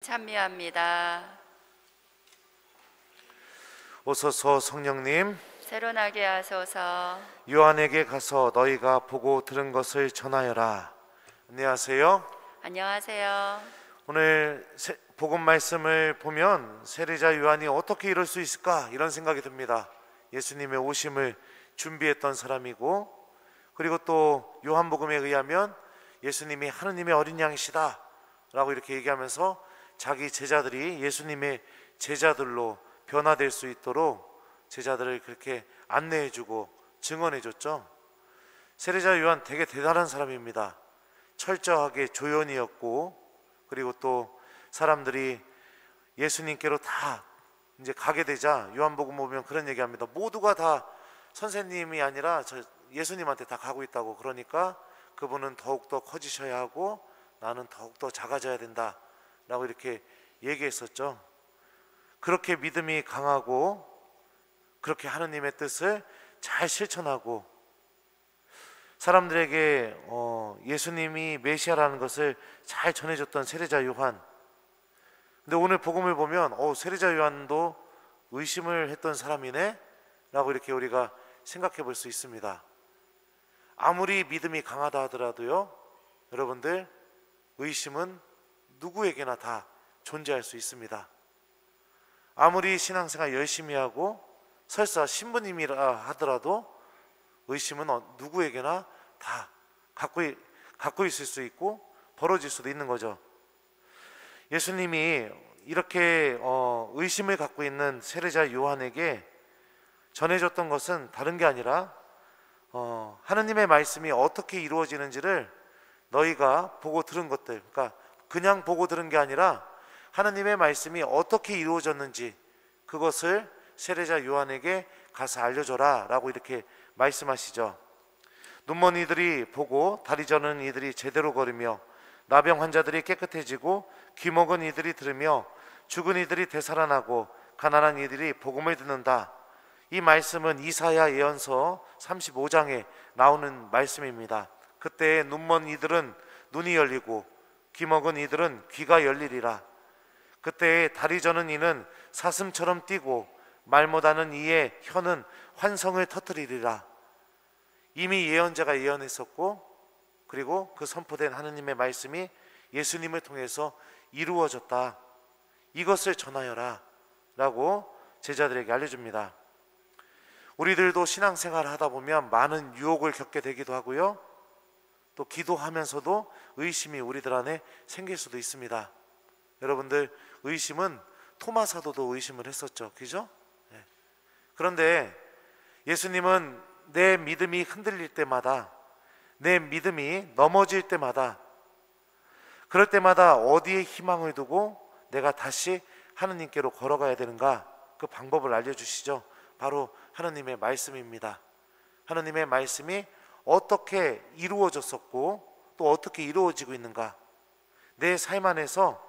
찬미합니다. 오소서 성령님, 새로나게 하소서. 요한에게 가서 너희가 보고 들은 것을 전하여라. 안녕하세요. 안녕하세요. 오늘 복음 말씀을 보면 세례자 요한이 어떻게 이럴 수 있을까 이런 생각이 듭니다. 예수님의 오심을 준비했던 사람이고, 그리고 또 요한복음에 의하면 예수님이 하느님의 어린 양이시다 라고 이렇게 얘기하면서 자기 제자들이 예수님의 제자들로 변화될 수 있도록 제자들을 그렇게 안내해주고 증언해줬죠. 세례자 요한 되게 대단한 사람입니다. 철저하게 조연이었고, 그리고 또 사람들이 예수님께로 다 이제 가게 되자 요한복음 보면 그런 얘기합니다. 모두가 다 선생님이 아니라 예수님한테 다 가고 있다고. 그러니까 그분은 더욱더 커지셔야 하고 나는 더욱더 작아져야 된다 라고 이렇게 얘기했었죠. 그렇게 믿음이 강하고 그렇게 하느님의 뜻을 잘 실천하고 사람들에게 예수님이 메시아라는 것을 잘 전해줬던 세례자 요한. 근데 오늘 복음을 보면 세례자 요한도 의심을 했던 사람이네 라고 이렇게 우리가 생각해 볼 수 있습니다. 아무리 믿음이 강하다 하더라도요, 여러분들, 의심은 누구에게나 다 존재할 수 있습니다. 아무리 신앙생활 열심히 하고 설사 신부님이라 하더라도 의심은 누구에게나 다 갖고 있을 수 있고 벌어질 수도 있는 거죠. 예수님이 이렇게 의심을 갖고 있는 세례자 요한에게 전해줬던 것은 다른 게 아니라 하느님의 말씀이 어떻게 이루어지는지를 너희가 보고 들은 것들, 그러니까 그냥 보고 들은 게 아니라 하느님의 말씀이 어떻게 이루어졌는지 그것을 세례자 요한에게 가서 알려줘라 라고 이렇게 말씀하시죠. 눈먼 이들이 보고 다리 저는 이들이 제대로 걸으며 나병 환자들이 깨끗해지고 귀 먹은 이들이 들으며 죽은 이들이 되살아나고 가난한 이들이 복음을 듣는다. 이 말씀은 이사야 예언서 35장에 나오는 말씀입니다. 그때 눈먼 이들은 눈이 열리고 귀 먹은 이들은 귀가 열리리라. 그때 다리 저는 이는 사슴처럼 뛰고 말 못하는 이의 혀는 환성을 터뜨리리라. 이미 예언자가 예언했었고, 그리고 그 선포된 하느님의 말씀이 예수님을 통해서 이루어졌다. 이것을 전하여라 라고 제자들에게 알려줍니다. 우리들도 신앙생활을 하다 보면 많은 유혹을 겪게 되기도 하고요, 또 기도하면서도 의심이 우리들 안에 생길 수도 있습니다. 여러분들, 의심은 토마 사도도 의심을 했었죠. 그죠? 네. 그런데 예수님은 내 믿음이 흔들릴 때마다, 내 믿음이 넘어질 때마다, 그럴 때마다 어디에 희망을 두고 내가 다시 하느님께로 걸어가야 되는가, 그 방법을 알려주시죠. 바로 하느님의 말씀입니다. 하느님의 말씀이 어떻게 이루어졌었고 또 어떻게 이루어지고 있는가, 내 삶 안에서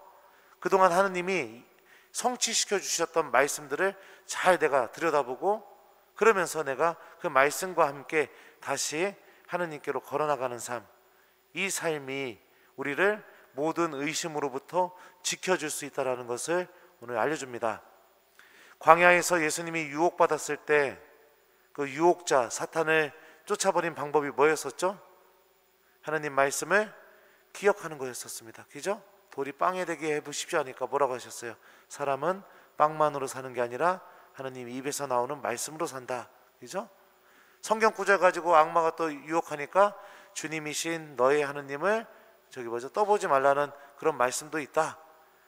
그동안 하느님이 성취시켜 주셨던 말씀들을 잘 내가 들여다보고, 그러면서 내가 그 말씀과 함께 다시 하느님께로 걸어나가는 삶, 이 삶이 우리를 모든 의심으로부터 지켜줄 수 있다는 것을 오늘 알려줍니다. 광야에서 예수님이 유혹받았을 때 그 유혹자 사탄을 쫓아버린 방법이 뭐였었죠? 하느님 말씀을 기억하는 거였었습니다. 그죠? 돌이 빵에 되게 해보십시오 하니까 뭐라고 하셨어요? 사람은 빵만으로 사는 게 아니라 하느님 입에서 나오는 말씀으로 산다. 그죠? 성경 구절 가지고 악마가 또 유혹하니까 주님이신 너의 하느님을 떠보지 말라는 그런 말씀도 있다.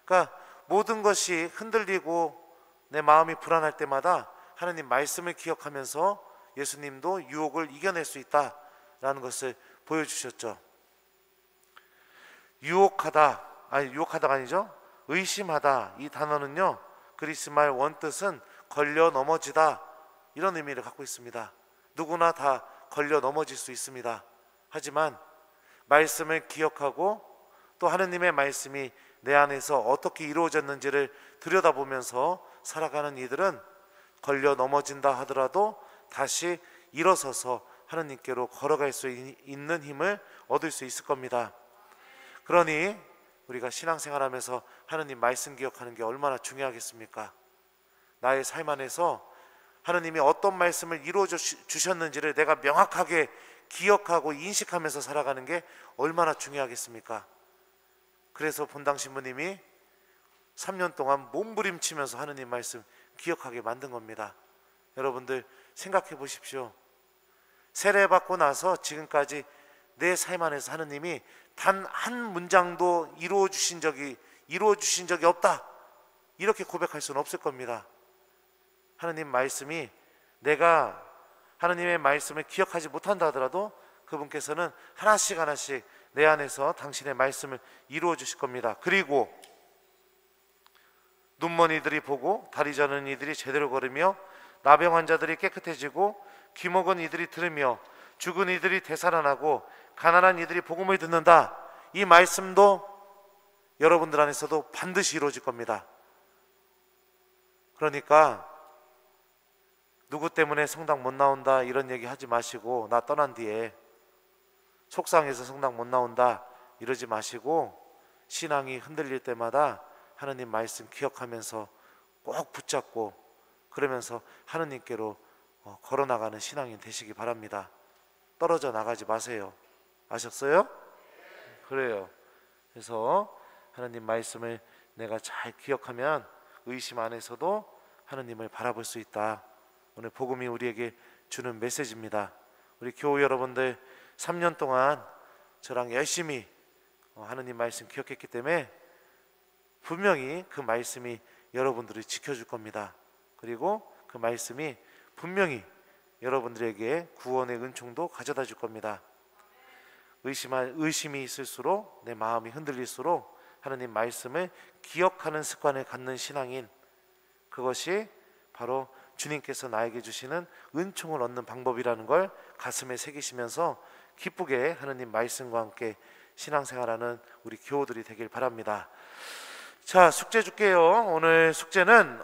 그러니까 모든 것이 흔들리고 내 마음이 불안할 때마다 하느님 말씀을 기억하면서 예수님도 유혹을 이겨낼 수 있다라는 것을 보여주셨죠. 유혹하다가 아니죠. 의심하다, 이 단어는요, 그리스말 원뜻은 걸려 넘어지다, 이런 의미를 갖고 있습니다. 누구나 다 걸려 넘어질 수 있습니다. 하지만 말씀을 기억하고 또 하느님의 말씀이 내 안에서 어떻게 이루어졌는지를 들여다보면서 살아가는 이들은 걸려 넘어진다 하더라도 다시 일어서서 하느님께로 걸어갈 수 있는 힘을 얻을 수 있을 겁니다. 그러니 우리가 신앙생활하면서 하느님 말씀 기억하는 게 얼마나 중요하겠습니까? 나의 삶 안에서 하느님이 어떤 말씀을 이루어 주셨는지를 내가 명확하게 기억하고 인식하면서 살아가는 게 얼마나 중요하겠습니까? 그래서 본당 신부님이 3년 동안 몸부림치면서 하느님 말씀 기억하게 만든 겁니다. 여러분들 생각해 보십시오. 세례받고 나서 지금까지 내 삶 안에서 하느님이 단 한 문장도 이루어 주신 적이 없다, 이렇게 고백할 수는 없을 겁니다. 하느님 말씀이, 내가 하느님의 말씀을 기억하지 못한다 하더라도 그분께서는 하나씩 하나씩 내 안에서 당신의 말씀을 이루어 주실 겁니다. 그리고 눈먼 이들이 보고 다리 저는 이들이 제대로 걸으며 나병 환자들이 깨끗해지고 귀 먹은 이들이 들으며 죽은 이들이 되살아나고 가난한 이들이 복음을 듣는다. 이 말씀도 여러분들 안에서도 반드시 이루어질 겁니다. 그러니까 누구 때문에 성당 못 나온다 이런 얘기 하지 마시고, 나 떠난 뒤에 속상해서 성당 못 나온다 이러지 마시고, 신앙이 흔들릴 때마다 하느님 말씀 기억하면서 꼭 붙잡고, 그러면서 하느님께로 걸어나가는 신앙인 되시기 바랍니다. 떨어져 나가지 마세요. 아셨어요? 그래요. 그래서 하느님 말씀을 내가 잘 기억하면 의심 안에서도 하느님을 바라볼 수 있다. 오늘 복음이 우리에게 주는 메시지입니다. 우리 교우 여러분들 3년 동안 저랑 열심히 하느님 말씀 기억했기 때문에 분명히 그 말씀이 여러분들을 지켜줄 겁니다. 그리고 그 말씀이 분명히 여러분들에게 구원의 은총도 가져다 줄 겁니다. 의심이 있을수록, 내 마음이 흔들릴수록 하느님 말씀을 기억하는 습관을 갖는 신앙인, 그것이 바로 주님께서 나에게 주시는 은총을 얻는 방법이라는 걸 가슴에 새기시면서 기쁘게 하느님 말씀과 함께 신앙생활하는 우리 교우들이 되길 바랍니다. 자, 숙제 줄게요. 오늘 숙제는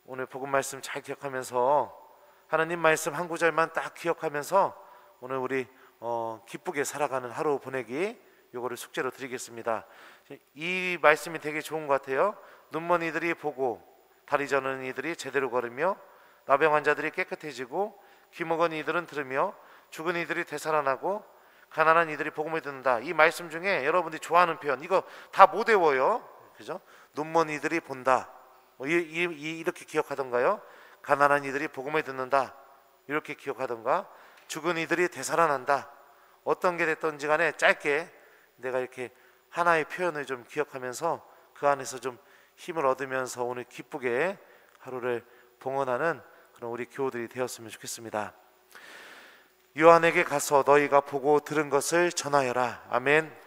오늘 복음 말씀 잘 기억하면서 하나님 말씀 한 구절만 딱 기억하면서 오늘 우리 기쁘게 살아가는 하루 보내기, 요거를 숙제로 드리겠습니다. 이 말씀이 되게 좋은 것 같아요. 눈먼 이들이 보고 다리 저는 이들이 제대로 걸으며 나병 환자들이 깨끗해지고 귀 먹은 이들은 들으며 죽은 이들이 되살아나고 가난한 이들이 복음을 듣는다. 이 말씀 중에 여러분들이 좋아하는 표현, 이거 다 못 외워요. 그죠? 눈먼 이들이 본다. 이렇게 기억하던가요? 가난한 이들이 복음을 듣는다. 이렇게 기억하던가? 죽은 이들이 되살아난다. 어떤 게 됐던지 간에 짧게 내가 이렇게 하나의 표현을 좀 기억하면서 그 안에서 좀 힘을 얻으면서 오늘 기쁘게 하루를 봉헌하는 그런 우리 교우들이 되었으면 좋겠습니다. 요한에게 가서 너희가 보고 들은 것을 전하여라. 아멘.